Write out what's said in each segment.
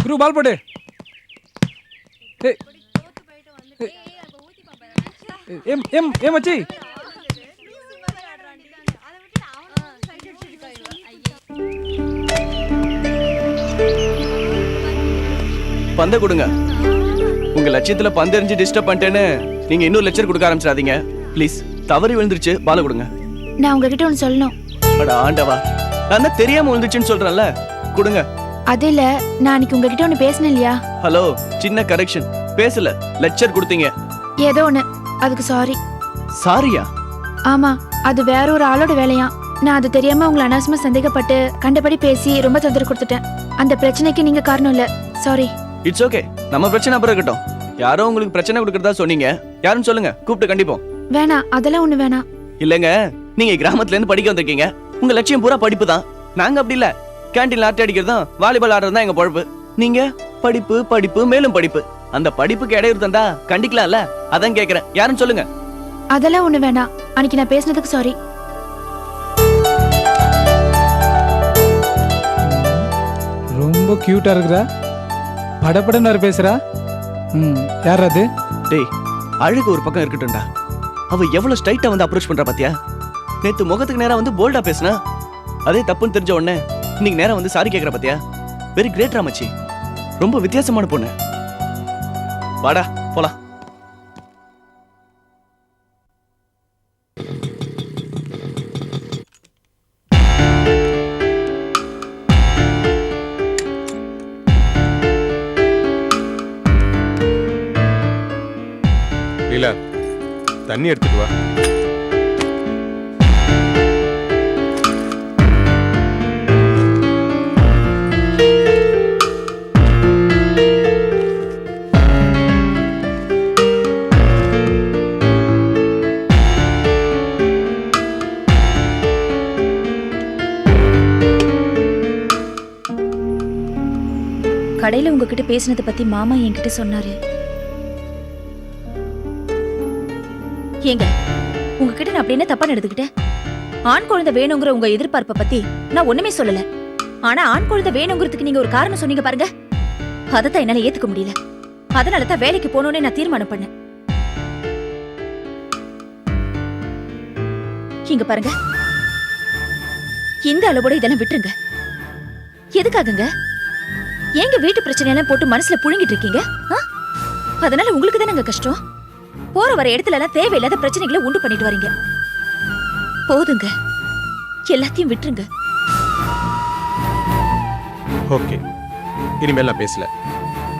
குரு பால் போடு. ஏ மச்சி, பந்த கொடுங்க. உங்க லட்சியத்துல பந்து எறிஞ்சு டிஸ்டர்ப் பண்ணிட்டேன்னு நீங்க இன்னொரு லெக்சர் கொடுக்க ஆரம்பிச்சிடாதீங்க ப்ளீஸ். தவறி விழுந்துருச்சு, பால கொடுங்க. நான் உங்ககிட்ட ஒன்று சொல்லணும். அட ஆண்டவா, நான் தான் தெரியாம விழுந்துச்சுன்னு சொல்றேன்ல, கொடுங்க. அது இல்ல, நான் அன்னைக்கு உங்ககிட்ட ஒன்று பேசினேன் இல்லையா? ஹலோ, சின்ன கரெக்ஷன். பேசல, லெக்சர் கொடுத்தீங்க. ஏதோ ஒன்று, அதுக்கு சாரி. சாரியா? ஆமா, அது வேற ஒரு ஆளோட வேலையா. நான் அது தெரியாம உங்களை அனாவசியமா சந்தேகப்பட்டு கண்டபடி பேசி ரொம்ப தொந்தரவு கொடுத்துட்டேன். அந்த பிரச்சனைக்கு நீங்க காரணம் இல்ல, சாரி. இட்ஸ் ஓகே, நம்ம பிரச்சனை அப்புறம் இருக்கட்டும். யாரோ உங்களுக்கு பிரச்சனை கொடுக்கறதா சொன்னீங்க, யாருன்னு சொல்லுங்க, கூப்பிட்டு கண்டிப்போம். வேணாம், அதெல்லாம் ஒண்ணு வேணாம். இல்லங்க, நீங்க கிராமத்துல இருந்து படிக்க வந்திருக்கீங்க. உங்க லட்சியம் பூரா படிப்பு தான். நாங்க அப்படி இல்ல, கேண்டீன்ல ஆட்ட அடிக்கிறதும் வாலிபால் ஆடுறது தான் எங்க பொழப்பு. நீங்க படிப்பு படிப்பு மேலும் படிப்பு. அந்த படிப்புக்கு இடையூறு தந்தா கண்டிக்கலாம்ல, அதான் கேக்குறேன், யாருன்னு சொல்லுங்க. அதெல்லாம் ஒண்ணு வேணாம். அன்னைக்கு நான் பேசினதுக்கு சாரி. ரொம்ப கியூட்டா இருக்கிறா, படப்படன்னு வேற பேசுறா. யார் அது? டேய், அழகு ஒரு பக்கம் இருக்கட்டும்டா, அவ எவ்வளவு ஸ்ட்ரைட்டா வந்து அப்ரோச் பண்றா பாத்தியா? நேத்து முகத்துக்கு நேரா வந்து போல்டா பேசினா, அதே தப்புன்னு தெரிஞ்ச உடனே இன்னைக்கு நேரா வந்து சாரி கேக்குற பாத்தியா? வெரி கிரேட் ராமச்சி, ரொம்ப வித்தியாசமான பொண்ணு. வாடா போலாம். லீலா, தண்ணி எடுத்துட்டு வா. கடையில உங்ககிட்ட பேசினதை பத்தி மாமா என்கிட்ட சொன்னாரு. ஏங்க, உங்ககிட்ட நான் அப்படி என்ன தப்பா நடந்துக்கிட்டேன்? ஆண் குழந்தை வேணுங்கிற உங்க எதிர்பார்ப்பை பத்தி நான் ஒண்ணுமே சொல்லல. ஆனா ஆண் குழந்தை வேணுங்கிறதுக்கு நீங்க ஒரு காரணம் சொன்னீங்க பாருங்க, அதைத்தான் என்னால ஏத்துக்க முடியல. அதனாலதான் வேலைக்கு போகணும்னு நான் தீர்மானம் பண்ணேன். இங்க பாருங்க, இந்த அளவோட இதெல்லாம் விட்டுருங்க. எதுக்காகங்க? ஏங்க வீட்டு பிரச்சனையெல்லாம் போட்டு மனசுல புழுங்கிட்டு இருக்கீங்க? அதனால உங்களுக்கு தானே கஷ்டம். போற வர இடத்துல எல்லாம் தேவையில்லாத பிரச்சனைகளை உண்டு பண்ணிட்டு வரீங்க. போதுங்க, எல்லாத்தையும் விட்டுருங்க. ஓகே, இனிமேல் நான் பேசல.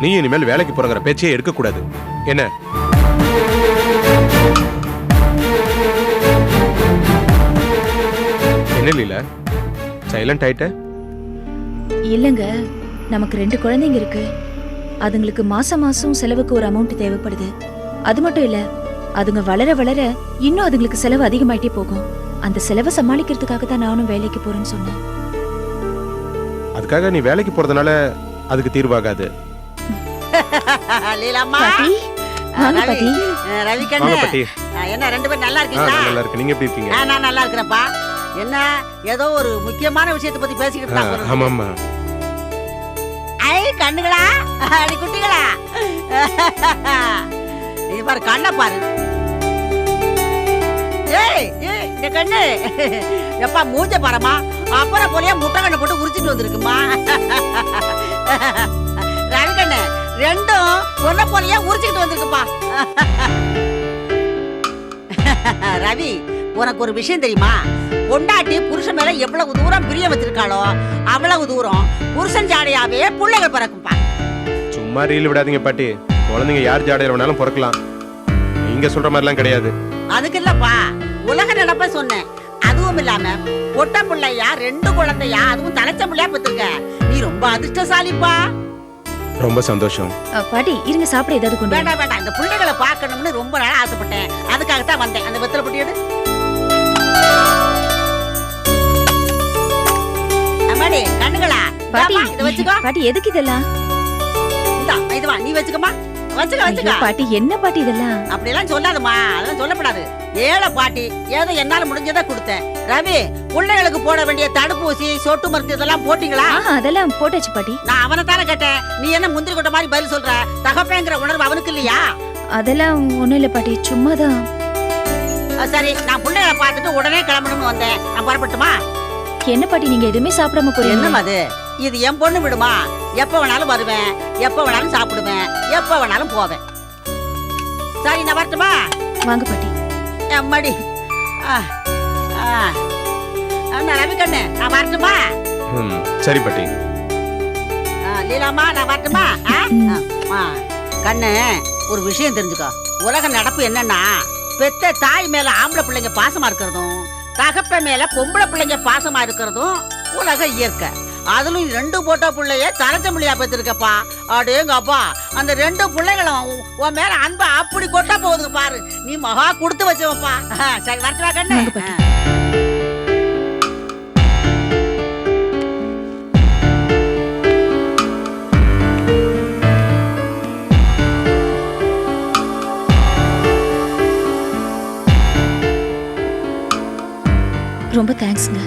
நீ இனிமேல் வேலைக்கு போறங்கிற பேச்சே எடுக்க கூடாது. என்ன? என்ன லீலா, சைலண்ட் ஆயிட்ட? இல்லங்க, நமக்கு 2 குழந்தைங்க இருக்கு. அதுங்களுக்கு மாசம் மாசம் செலவுக்கு ஒரு அமௌண்ட் தேவைப்படுது. அது மட்டும் இல்ல, அதுங்க வளர வளர இன்னும் அதுங்களுக்கு செலவு அதிகமாயிட்டே போகும். அந்த செலவை சமாளிக்கிறதுக்காக தான் நானும் வேலைக்கு போறேன்னு சொன்னேன். அதுக்காக நீ வேலைக்கு போறதுனால அதுக்கு தீர்வாகாது. லீலாம்மா, வாங்க பாட்டி. ரவி கண்ணு, வாங்க பாட்டி. என்ன ரெண்டு பேரும் நல்லா இருக்கீங்களா? நல்லா இருக்கு. நீங்க எப்படி இருக்கீங்க? நான் நல்லா இருக்கிறேன்ப்பா. என்ன ஏதோ ஒரு முக்கியமான விஷயத்தை பத்தி பேசிக்கிட்டு இருக்காங்க. ஆமாம்மா. ஐ கண்ணுகளா, அடி குட்டிகளா, நீ பாரு கண்ணை பாரு. ஏய் ஏய், இந்த கண்ணு எப்பா மூஞ்ச பாரமா, அப்புறம் போலியா முட்டை கண்ணை போட்டு உரிச்சிட்டு வந்திருக்குமா. ரவி கண்ணு ரெண்டும் ஒன்ன போலியா உரிச்சிட்டு வந்திருக்குப்பா. ரவி, உனக்கு ஒரு விஷயம் தெரியுமா? பொண்டாட்டி புருஷன் மேல எவ்வளவு தூரம் பிரிய வச்சிருக்காளோ அவ்வளவு தூரம் புருஷன் ஜாடையாவே பிள்ளைகள் பிறக்கும்பா. சும்மா ரீல் விடாதீங்க பாட்டி. குழந்தைங்க யார் ஜாடையில வேணாலும் பிறக்கலாம். நீங்க சொல்ற மாதிரிலாம் கிடையாது. அதுக்கு இல்லப்பா, உலக நடப்ப சொன்னேன். அதுவும் இல்லாம பொட்ட பிள்ளையா 2 குழந்தையா, அதுவும் தலைச்ச பிள்ளையா பெற்றிருக்க. நீ ரொம்ப அதிர்ஷ்டசாலிப்பா. ரொம்ப சந்தோஷம். பாட்டி இருங்க, சாப்பிட ஏதாவது கொண்டு வேண்டாம் வேண்டாம், இந்த பிள்ளைகளை பார்க்கணும்னு ரொம்ப நாளா ஆசைப்பட்டேன். அதுக்காகத்தான் வந்தேன். அந்த வெத்தலை பொட்டி எடு. அம்மாடி கண்ணுகளா, பாட்டி இத வச்சுக்கோ. பாட்டி எதுக்கு இதெல்லாம்? இந்தா இது வா, நீ வச்சுக்கமா. வச்சுக்க ஐயோ, பாட்டி என்ன பாட்டி இதெல்லாம்? அப்படியெல்லாம் சொல்லாதம்மா, அதெல்லாம் சொல்லப்படாது. ஏழை பாட்டி, ஏதோ என்னால முடிஞ்சதை கொடுத்தேன். ரவி, பிள்ளைகளுக்கு போட வேண்டிய தடுப்பூசி, சொட்டு மருந்து இதெல்லாம் போட்டீங்களா? அதெல்லாம் போட்டாச்சு பாட்டி. நான் அவனை தானே கேட்டேன். நீ என்ன முந்திரி கொட்ட மாதிரி பதில் சொல்ற? தகப்பேங்கிற உணர்வு அவனுக்கு இல்லையா? அதெல்லாம் ஒண்ணும் இல்ல பாட்டி, சும்மாதான். சரி, நான் பிள்ளைகளை பார்த்துட்டு உடனே கிளம்பணும்னு வந்தேன். நான் புறப்பட்டுமா? என்ன பாட்டி நீங்க எதுவுமே சாப்பிடாம போறீங்க? என்னம்மா அது? இது என் பொண்ணு விடுமா? எப்ப வேணாலும் வருவேன், எப்ப வேணாலும் சாப்பிடுவேன், எப்ப வேணாலும் போவேன். சரி, நான் வரட்டுமா? வாங்க பாட்டி. அம்மாடி. நான் ரவி கண்ணு, நான் வரட்டுமா? சரி பாட்டி. லீலாமா, நான் வரட்டுமா? கண்ணு, ஒரு விஷயம் தெரிஞ்சுக்கோ. உலக நடப்பு என்னன்னா, பெத்த தாய் மேல ஆம்பளை பிள்ளைங்க பாசமா இருக்கிறதும், தகப்ப மேல பொம்பளை பிள்ளைங்க பாசமா இருக்கிறதும் உலக இயற்கை. அதுலும் 2 போட்டோ பிள்ளைய தரச்ச முடியா பெற்றிருக்கப்பா. அடேங்கப்பா, அந்த 2 பிள்ளைகளும் உன் மேல அன்பை அப்படி கொட்ட போகுது பாரு. நீ மகா கொடுத்து வச்சவப்பா. சரி, வரட்டுமா கண்ணு? ரொம்ப தேங்க்ஸ்ங்க.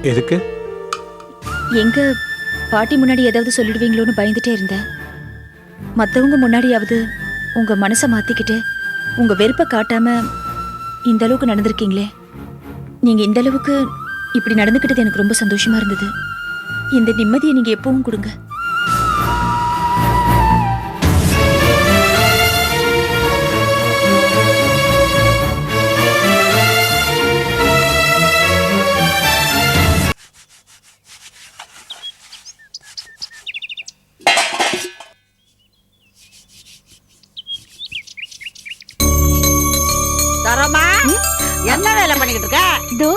எதுக்கு? எங்க பாட்டி முன்னாடி ஏதாவது சொல்லிடுவீங்களோன்னு பயந்துட்டே இருந்தேன். மத்தவங்க முன்னாடியாவது உங்க மனசை மாத்திக்கிட்டு உங்க வெறுப்பை காட்டாம இந்த அளவுக்கு நடந்திருக்கீங்களே. நீங்க இந்த அளவுக்கு இப்படி நடந்துக்கிட்டது எனக்கு ரொம்ப சந்தோஷமா இருந்தது. இந்த நிம்மதியை நீங்க எப்பவும் கொடுங்க. தரமா, என்ன வேலை பண்ணிக்கிட்டு இருக்க? இதோ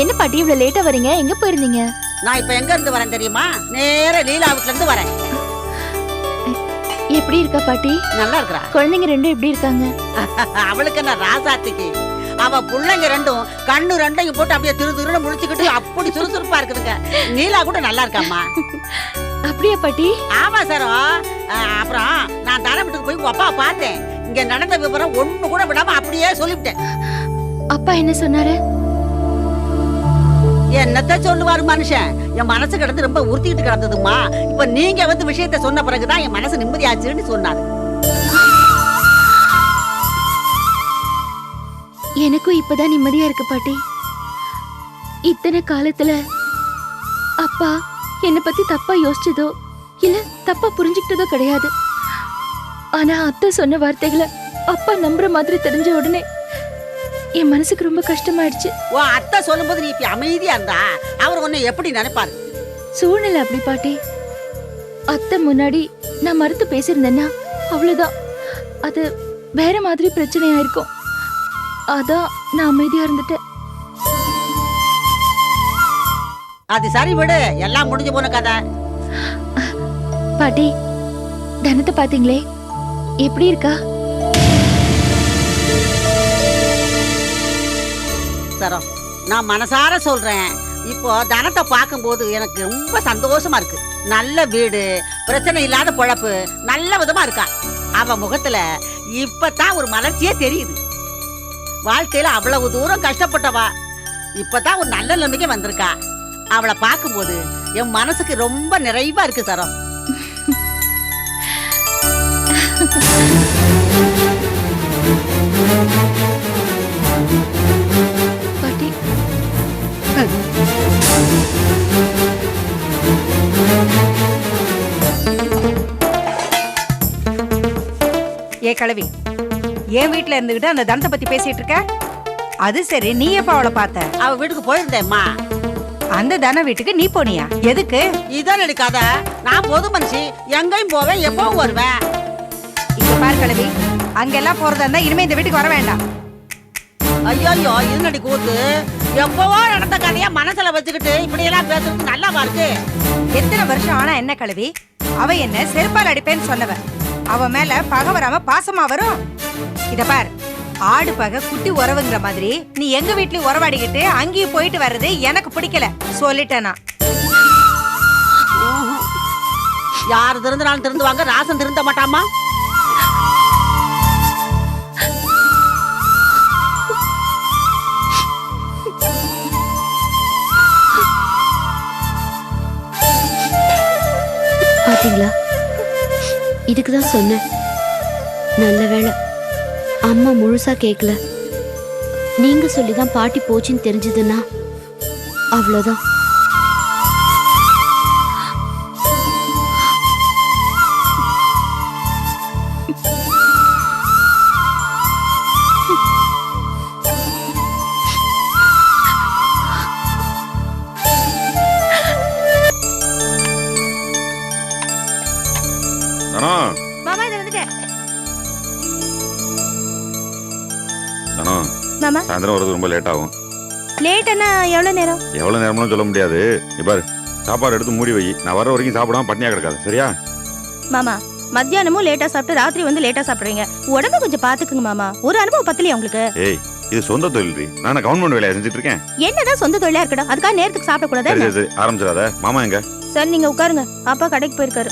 என்ன பாட்டி இவ்வளவு லேட்டா வரீங்க? எங்க போயிருந்தீங்க? நான் இப்ப எங்க இருந்து வரேன் தெரியுமா? நேர லீலா வீட்ல இருந்து வரேன். எப்படி இருக்கா பாட்டி? நல்லா இருக்கறா. குழந்தைங்க ரெண்டும் எப்படி இருக்காங்க? அவளுக்கு என்ன ராசாத்திக்கு? அவ புள்ளைங்க ரெண்டும் கண்ணு ரெண்டையும் போட்டு அப்படியே திரு திருன்னு முழிச்சுக்கிட்டு அப்படி சுறுசுறுப்பா இருக்குதுங்க. நீலா கூட நல்லா இருக்காம்மா. அப்படியா பாட்டி? ஆமா சார். அப்புறம் நான் தர வீட்டுக்கு போய் உங்க அப்பா பார்த்தேன். இங்க நடந்த விவரம் ஒண்ணு கூட விடாம அப்படியே சொல்லிவிட்டேன். அப்பா என்ன சொன்னாரு? என்னத்த சொல்லுவாரு மனுஷன்? என் மனசு கிடந்து ரொம்ப உறுத்திக்கிட்டு கிடந்ததுமா. இப்ப நீங்க வந்து விஷயத்த சொன்ன பிறகுதான் என் மனசு நிம்மதியாச்சுன்னு சொன்னாரு. எனக்கும் இப்பதான் நிம்மதியா இருக்கு பாட்டி. இத்தனை காலத்துல அப்பா என்ன பத்தி தப்பா யோசிச்சதோ இல்ல தப்பா புரிஞ்சுக்கிட்டதோ கிடையாது. ஆனா அத்தை சொன்ன வார்த்தைகளை அப்பா நம்புற மாதிரி தெரிஞ்ச உடனே என் மனசுக்கு ரொம்ப கஷ்டமாயிடுச்சு. ஓ, அத்தை சொல்லும்போது நீ இப்ப அமைதியா இருந்தா அவர் உன்னை எப்படி நினைப்பாரு? சூழ்நிலை அப்படி பாட்டி. அத்தை முன்னாடி நான் மறுத்து பேசியிருந்தேன்னா அவ்வளவுதான், அது வேற மாதிரி பிரச்சனையா இருக்கும். அதான் நான் அமைதியா இருந்துட்டேன். அது சரி, விடு, எல்லாம் முடிஞ்சு போன கதை. பாட்டி, தனத்தை பாத்தீங்களே, எப்படி இருக்கா? சரம், நான் மனசார சொல்றேன். இப்போ தனத்தை பார்க்கும்போது எனக்கு ரொம்ப சந்தோஷமா இருக்கு. நல்ல வீடு, பிரச்சனை இல்லாத பொழப்பு, நல்ல விதமா இருக்கா. அவ முகத்துல இப்பதான் ஒரு மலர்ச்சியே தெரியுது. வாழ்க்கையில அவ்வளவு தூரம் கஷ்டப்பட்டவா இப்பதான் ஒரு நல்ல நிலைமைக்கு வந்திருக்கா. அவளை பார்க்கும்போது என் மனசுக்கு ரொம்ப நிறைவா இருக்கு சரம். பாட்டி, ஏ கிழவி, என் வீட்டுல இருந்துகிட்டு அந்த தனத்தை பத்தி பேசிட்டு இருக்க? அது சரி, நீ எப்ப அவளை பார்த்த? அவ வீட்டுக்கு போயிருந்தேம்மா. அந்த தன வீட்டுக்கு நீ போனியா? எதுக்கு? இதான் நடிக்காத. நான் பொது மனுஷி, எங்கேயும் போவேன், எப்பவும் வருவேன். இங்க பாரு கிழவி, அங்கெல்லாம் போறதா இருந்தா இனிமே இந்த வீட்டுக்கு வர வேண்டாம். ஐயோ, இது நடி கூத்து. எப்பவோ நடந்த கதையா மனசுல வச்சுக்கிட்டு இப்படி எல்லாம் பேசுறது நல்லாவா இருக்கு? எத்தனை வருஷம் ஆனா என்ன கிழவி? அவ என்ன செருப்பால் அடிப்பேன்னு சொன்னவ. அவ மேல பகை வராம பாசமா வரும். இத பார், ஆடு பகை குட்டி உறவுங்கிற மாதிரி நீ எங்க வீட்லயும் உறவாடிக்கிட்டு அங்கேயும் போயிட்டு வர்றது எனக்கு பிடிக்கல, சொல்லிட்டேனா. யாரு திருந்தினாலும் திருந்துவாங்க, ராசன் திருந்த மாட்டாமா? பாத்தீங்களா, இதுக்குதான் சொன்னேன். நல்ல வேளை அம்மா முழுசா கேட்கல. நீங்க சொல்லிதான் பாட்டி போச்சுன்னு தெரிஞ்சதுன்னா அவ்வளவுதான். மாமா இதை வந்துட்டேன். மாமா சாயந்தரம் வரது ரொம்ப லேட் ஆகும். லேட்னா எவ்வளவு நேரம்? எவ்வளவு நேரம்னு சொல்ல முடியாது. பாரு, சாப்பாடு எடுத்து மூடி வை. நான் வர வரைக்கும் சாப்பிடாம பட்னியா கிடக்காது, சரியா? மாமா மத்தியானமும் லேட்டா சாப்பிட்டு ராத்திரி வந்து லேட்டா சாப்பிடுறீங்க. உடம்ப கொஞ்சம் பாத்துக்குங்க மாமா. ஒரு அனுபவம் பத்தலையா உங்களுக்கு? ஏய், இது சொந்த தொழில். நான் கவர்மெண்ட் வேலையை செஞ்சுட்டு இருக்கேன். என்னதான் சொந்த தொழிலா இருக்கட்டும், அதுக்காக நேரத்துக்கு சாப்பிட சரி கூடாது. சரி சரி, ஆரம்பிச்சிடாத. மாமா எங்க? சரி நீங்க உட்காருங்க, அப்பா கடைக்கு போயிருக்காரு.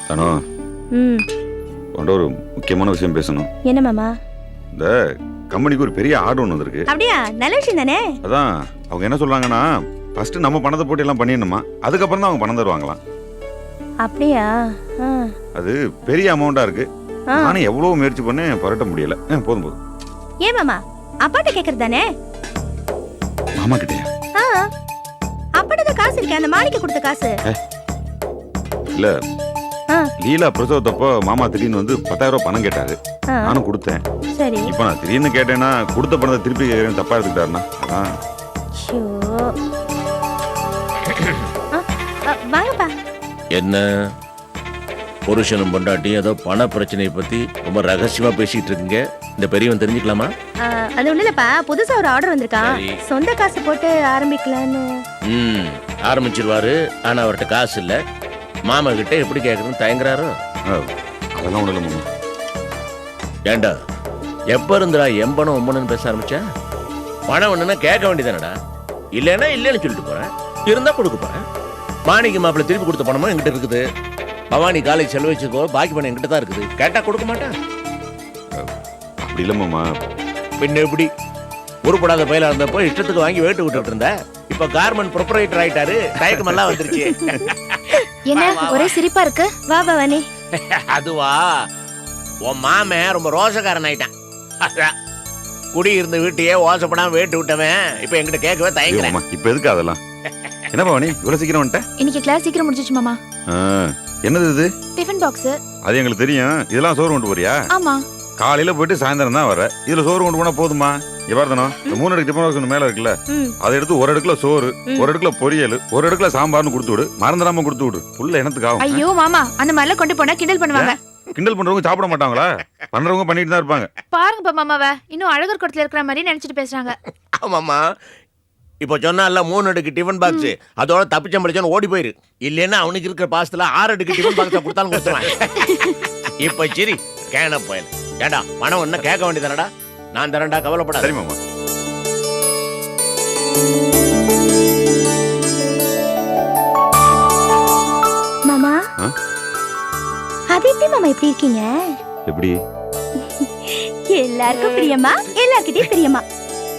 தானோ, ம், உன்கிட்ட ஒரு முக்கியமான விஷயம் பேசணும். என்ன மாமா? இந்த கம்பெனிக்கு ஒரு பெரிய ஆர்டர் ஒன்று வந்திருக்கு. அப்படியா? நல்ல விஷயம் தானே. அதான் அவங்க என்ன சொல்றாங்கன்னா, ஃபர்ஸ்ட் நம்ம பணத்தை போட்டு எல்லாம் பண்ணிடணுமா, அதுக்கப்புறம் தான் அவங்க பணம் தருவாங்களாம். அப்படியா? ஆ, அது பெரிய அமௌண்டா இருக்கு. ஆ. நானும் எவ்வளவு முயற்சி பண்ணேன், புரட்ட முடியல. போதும் போதும். ஏன் மாமா, அப்பாட்ட கேக்குறது தானே? மாமா கிட்டயா? ஆ, அப்பாட்ட தான் காசு இருக்கே, அந்த மாணிக்க கொடுத்த காசு. இல்ல, ஆ. லீலா பிரசவத்தப்போ மாமா திடீர்னு வந்து 10,000 ரூபாய் பணம் கேட்டாரு. ஆ, நானும் கொடுத்தேன். சரி. இப்ப நான் திடீர்னு கேட்டேன்னா கொடுத்த பணத்தை திருப்பி கேட்கறேன்னு தப்பா எடுத்துக்கிட்டாருன்னா அதான். ஷோ. வாங்கப்பா. என்ன புருஷனும் பொண்டாட்டி ஏதோ பண பிரச்சனையை பத்தி ரொம்ப ரகசியமா பேசிட்டு இருக்கீங்க. இந்த பெரியவன் தெரிஞ்சுக்கலாமா? அது ஒண்ணு இல்லப்பா, புதுசா ஒரு ஆர்டர் வந்திருக்கான். சரி. சொந்த காசு போட்டு ஆரம்பிக்கலான்னு. ஆரம்பிச்சிருவாரு. ஆனா அவர்கிட்ட காசு இல்ல. மாமா கிட்ட எப்படி கேக்குறதுன்னு தயங்குறாரோ. அதெல்லாம் ஒண்ணு இல்ல மாமா. ஏண்டா எப்ப இருந்துடா எம்பனும் ஒம்பனுன்னு பேச ஆரம்பிச்சா? பணம் ஒண்ணுன்னா கேட்க வேண்டியதானடா. இல்லைன்னா இல்லைன்னு சொல்லிட்டு போறேன், இருந்தா கொடுக்க போறேன். மாணிக்கு மாப்பிள்ள திருப்பி கொடுத்த பணமும் என்கிட்ட இருக்குது. பவானி காலேஜ் செலவு வச்சுக்கோ, பாக்கி பணம் என்கிட்ட தான் இருக்குது. கேட்டா கொடுக்க மாட்டேன். அப்படி இல்ல மாமா. பின்ன எப்படி? உருப்படாத பயிலா இருந்தப்போ இஷ்டத்துக்கு வாங்கி வேட்டு விட்டுட்டு இருந்த. இப்ப கார்மெண்ட் ப்ரொப்ரைட்டர் ஆயிட்டாரு. தயக்கமெல்லாம் வந்துருச்சு. என்ன ஒரே சிரிப்பா இருக்கு? வா பவானி. அதுவா, உன் மாமன் ரொம்ப ரோசக்காரன் ஆயிட்டான். அதான், குடி இருந்த வீட்டையே ஓசப்படாம வேட்டு விட்டவன் இப்ப என்கிட்ட கேட்கவே ஐயோ தயங்குறேன். மாமா, இப்ப எதுக்கு அதெல்லாம்? என்ன பவானி இவ்வளவு சீக்கிரம் வந்துட்ட? இன்னைக்கு கிளாஸ் சீக்கிரம் முடிஞ்சிச்சு மாமா. என்னது இது? Tiffin box. அது எங்களுக்கு தெரியும். இதெல்லாம் சோறு கொண்டு போறியா? ஆமா. காலையில போயிட்டு சாயந்தரம் தான் வர. இதுல சோறு கொண்டு போனா போதுமா? எவ்வளவுதானோ? இந்த 3 அடுக்கு டிஃபன் பாக்ஸ் மேல இருக்குல்ல, ம், அதை எடுத்து ஒரு அடுக்குல சோறு, ம். ஒரு அடுக்குல பொரியல், ஒரு அடுக்குல சாம்பார்னு கொடுத்து விடு. மறந்துடாம கொடுத்து விடு. புள்ள என்னத்துக்கு ஆகும்? ஐயோ மாமா, அந்த மாதிரிலாம் கொண்டு போனா கிண்டல் பண்ணுவாங்க. கிண்டல் பண்றவங்க சாப்பிட மாட்டாங்களா? பண்றவங்க பண்ணிட்டு தான் இருப்பாங்க. பாருங்கப்பா மாமாவை, இன்னும் அழகர் குடத்துல இருக்கிற மாதிரி நினைச்சிட்டு பேசுறாங்க. ஆமாமா, இப்ப சொன்னால 3 அடுக்கு டிஃபன் பாக்ஸ், அதோட தப்பிச்சம் படிச்சான்னு ஓடி போயிரு. இல்லைன்னா அவனுக்கு இருக்கிற பாசத்துல 6 அடுக்கு டிஃபன் பாக்ஸா கொடுத்தாலும் கொடுத்துருவான். இப்ப சரி கேன போயல. ஏண்டா பணம் ஒன்னும் கேட்க வேண்டியதானடா. நான் தரேன்டா, கவலைப்படாத. சரி மாமா. மாமா. ஆ? அது எப்படி மாமா இப்படி இருக்கீங்க? எப்படி? எல்லாருக்கும் பிரியமா, எல்லார்கிட்டயும் பிரியமா.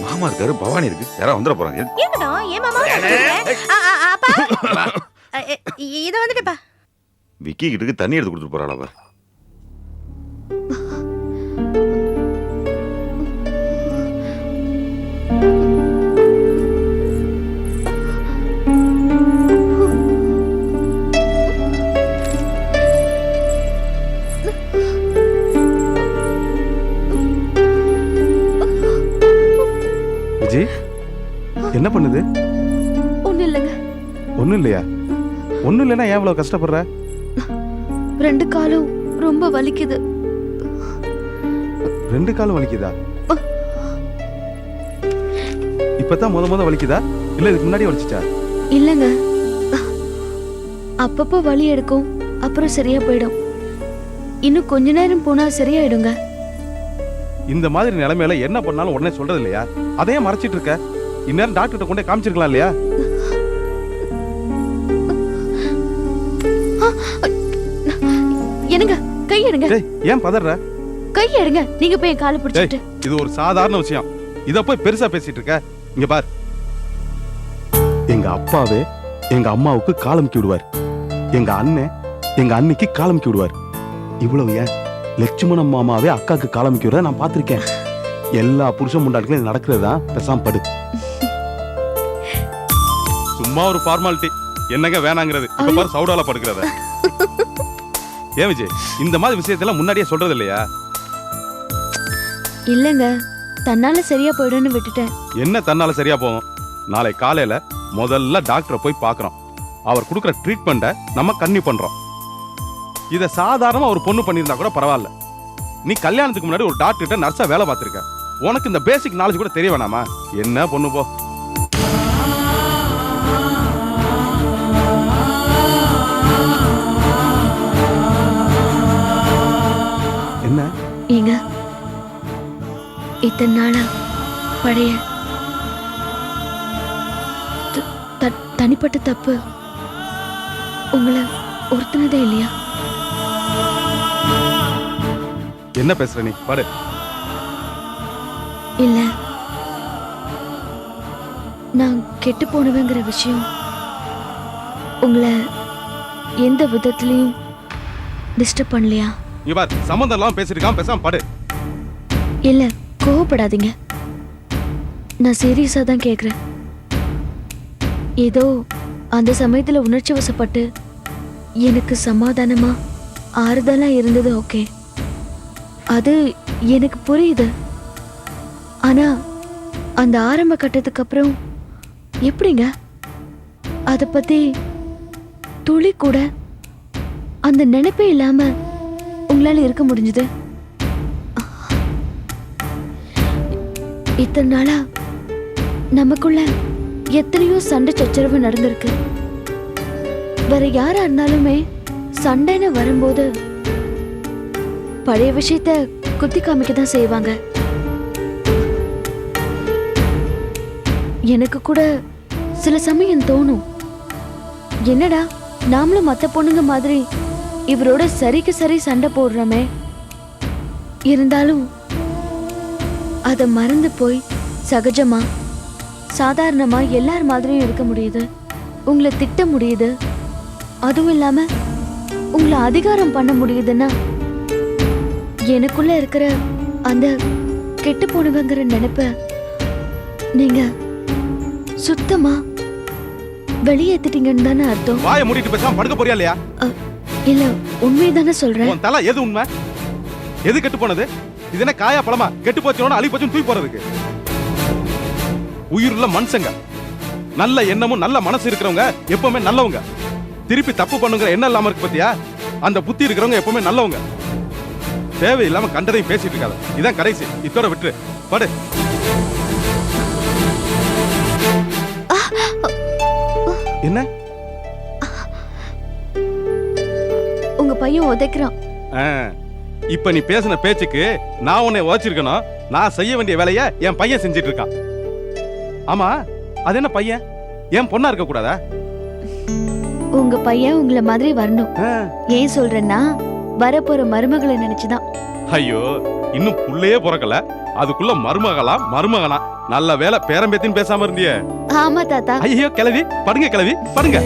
மாமா இருக்காரு, பவானி இருக்கு, யாரா வந்துட போறாங்க. இருக்கட்டும். ஏன் மாமா? அப்பா இத வந்துட்டுப்பா. விக்கி கிட்ட தண்ணி எடுத்து கொடுத்துட்டு போறாளா அவ? விஜி, என்ன பண்ணுது? ஒண்ணு இல்லைங்க. ஒண்ணும் இல்லையா? ஒண்ணும் இல்லைன்னா ஏன் இவ்வளவு கஷ்டப்படுற? 2 காலும் ரொம்ப வலிக்குது. 2 காலும் வலிக்குதா? இப்பதான் முத வலிக்குதா, இல்ல இதுக்கு முன்னாடி வலிச்சிச்சா? இல்லங்க, அப்பப்போ வலி எடுக்கும், அப்புறம் சரியா போயிடும். இன்னும் கொஞ்ச நேரம் போனா சரியாயிடுங்க. இந்த மாதிரி நிலைமையில என்ன பண்ணாலும் உடனே சொல்றது இல்லையா? அதையே மறைச்சிட்டு இருக்க. இந்நேரம் டாக்டர்கிட்ட கொண்டே காமிச்சிருக்கலாம் இல்லையா? என்னங்க கை எடுங்க, டேய் ஏன் பதற? கை எடுங்க. நீங்க போய் என் காலை பிடிச்சிட்டு. இது ஒரு சாதாரண விஷயம், இத போய் பெருசா பேசிட்டு இருக்க. இங்க பார், எங்க அப்பாவே எங்க அம்மாவுக்கு காலமுக்கி விடுவார், எங்க அண்ணன் எங்க அன்னைக்கு காலமுக்கி விடுவார். இவ்வளவு ஏன் லட்சுமணன் மாமாவே அக்காக்கு காலமுக்கி விடுறத நான் பார்த்திருக்கேன். எல்லா புருஷன் முண்டாட்டிகளும் நடக்கிறதா. பேசாம படு. சும்மா ஒரு ஃபார்மாலிட்டி என்னங்க வேணாங்கிறது. இப்ப பாரு சவுடால படுக்கிறத. ஏன் விஜய் இந்த மாதிரி விஷயத்தெல்லாம் முன்னாடியே சொல்றது இல்லையா? இல்லங்க, தன்னால சரியா போயிடும்னு விட்டுட்டேன். என்ன தன்னால சரியா போகும்? நாளை காலையில முதல்ல டாக்டரை போய் பார்க்கறோம். அவர் கொடுக்குற ட்ரீட்மெண்ட்டை நம்ம கன்னியூ பண்றோம். இத சாதாரணமா ஒரு பொண்ணு பண்ணியிருந்தா கூட பரவாயில்ல. நீ கல்யாணத்துக்கு முன்னாடி ஒரு டாக்டர் கிட்ட நர்ஸா வேலை பார்த்திருக்க. உனக்கு இந்த பேசிக் நாலேஜ் கூட தெரிய வேணாமா? என்ன பொண்ணு போ. என்ன ஏங்க, இத்தனை நாளா பழைய தனிப்பட்ட தப்பு உங்களை ஒருத்தினதே இல்லையா? என்ன பேசுற நீ? பாடு. இல்ல, நான் கெட்டு போனவங்கிற விஷயம் உங்களை எந்த விதத்திலையும் டிஸ்டர்ப் பண்ணலையா? இவர் சம்பந்தம் எல்லாம் பேசிருக்கான், பேசாம பாடு. இல்ல, கோவப்படாதீங்க. நான் சீரியஸா தான் கேக்குறேன். ஏதோ அந்த சமயத்துல உணர்ச்சி வசப்பட்டு எனக்கு சமாதானமா ஆறுதலா இருந்தது. ஓகே, அது எனக்கு புரியுது. ஆனா அந்த ஆரம்ப கட்டத்துக்கு அப்புறம் எப்படிங்க அத பத்தி துளி கூட அந்த நினைப்பே இல்லாம உங்களால இருக்க முடிஞ்சது? இத்தனை நாளா நமக்குள்ள எத்தனையோ சண்டை சச்சரவு நடந்திருக்கு. வேற யாரா இருந்தாலுமே சண்டைன்னு வரும்போது பழைய விஷயத்த குத்தி காமிக்க தான் செய்வாங்க. எனக்கு கூட சில சமயம் தோணும், என்னடா நாமளும் மத்த பொண்ணுங்க மாதிரி இவரோட சரிக்கு சரி சண்டை போடுறோமே, இருந்தாலும் அத மறந்து போய் சகஜமா சாதாரணமா எல்லார் மாதிரியும் இருக்க முடியுது. உங்களை திட்ட முடியுது, அதுவும் இல்லாம உங்களை அதிகாரம் பண்ண முடியுதுன்னா எனக்குள்ள இருக்கிற அந்த கெட்டு போனவங்கிற நினைப்ப நீங்க சுத்தமா வெளியேத்திட்டீங்கன்னு தானே அர்த்தம்? வாயை மூடிட்டு பேசாம படுக்க போறியா இல்லையா? இல்ல, உண்மைதானே சொல்றேன். உன் தலை எது உண்மை, எது கெட்டு போனது? இது என்ன காயா பழமா? கெட்டு போச்சோன்னு அழி போச்சுன்னு தூக்கி போறதுக்கு. உயிருள்ள மனுஷங்க, நல்ல எண்ணமும் நல்ல மனசு இருக்கிறவங்க எப்பவுமே நல்லவங்க. திருப்பி தப்பு பண்ணுங்கிற எண்ணம் இல்லாம இருக்கு பத்தியா? அந்த புத்தி இருக்கிறவங்க எப்பவுமே நல்லவங்க. தேவையில்லாம கண்டதையும் பேசிட்டு இருக்காத. இதான் கடைசி, இதோட விட்டுரு. படு. என்ன உங்க பையன் உதைக்கிறான். இப்ப நீ பேசின பேச்சுக்கு நான் உன்னை உதைச்சிருக்கணும். நான் செய்ய வேண்டிய வேலைய என் பையன் செஞ்சிட்டு இருக்கான். ஆமா, அது என்ன பையன்? ஏன் பொண்ணா இருக்க கூடாதா? உங்க பையன் உங்களை மாதிரி வரணும். ஏன் சொல்றேன்னா வரப்போற மருமகளை நினைச்சுதான். ஐயோ, இன்னும் புள்ளையே பிறக்கல, அதுக்குள்ள மருமகனா? நல்ல வேலை பேரம்பேத்தின்னு பேசாம இருந்தியே. ஆமா தாத்தா. ஐயோ கிளவி, படுங்க கிளவி, படுங்க.